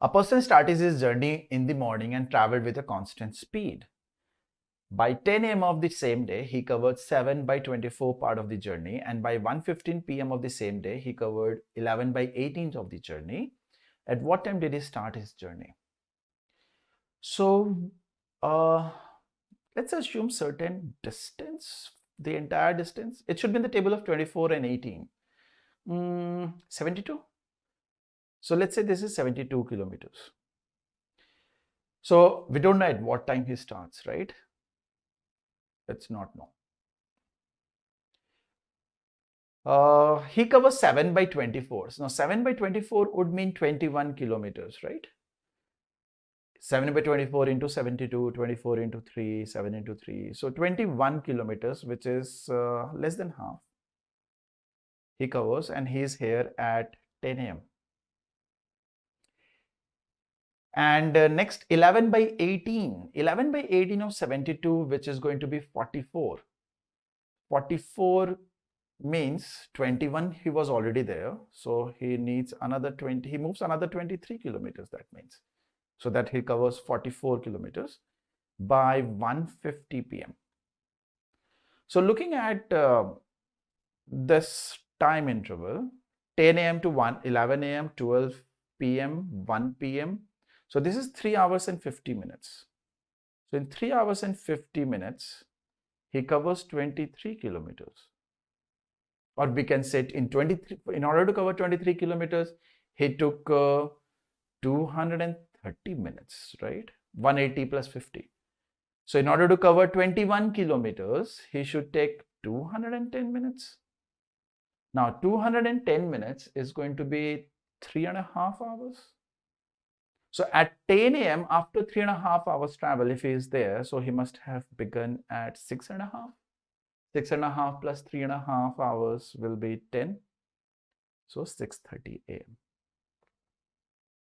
A person started his journey in the morning and traveled with a constant speed. By 10 a.m. of the same day, he covered 7 by 24 part of the journey, and by 1:15 p.m. of the same day, he covered 11 by 18 of the journey. At what time did he start his journey? So, let's assume certain distance, the entire distance. It should be in the table of 24 and 18. 72. So let's say this is 72 kilometers. So we don't know at what time he starts, right? Let's not know. He covers 7 by 24. Now 7 by 24 would mean 21 kilometers, right? 7 by 24 into 72, 24 into 3, 7 into 3. So 21 kilometers, which is less than half. He covers, and he is here at 10 a.m. And next 11 by 18. 11 by 18 of 72, which is going to be 44. 44 means 21 he was already there, so he needs another 20, he moves another 23 kilometers, that means, so that he covers 44 kilometers by 1:50 p.m. So looking at this time interval, 10 a.m. to 11 a.m., 12 p.m., 1 p.m. So this is 3 hours and 50 minutes. So in 3 hours and 50 minutes, he covers 23 kilometers. Or we can say in order to cover 23 kilometers, he took 230 minutes, right? 180 plus 50. So in order to cover 21 kilometers, he should take 210 minutes. Now 210 minutes is going to be 3.5 hours. So at 10 a.m. after 3.5 hours travel, if he is there, so he must have begun at 6.5. 6.5 plus 3.5 hours will be 10. So 6:30 a.m.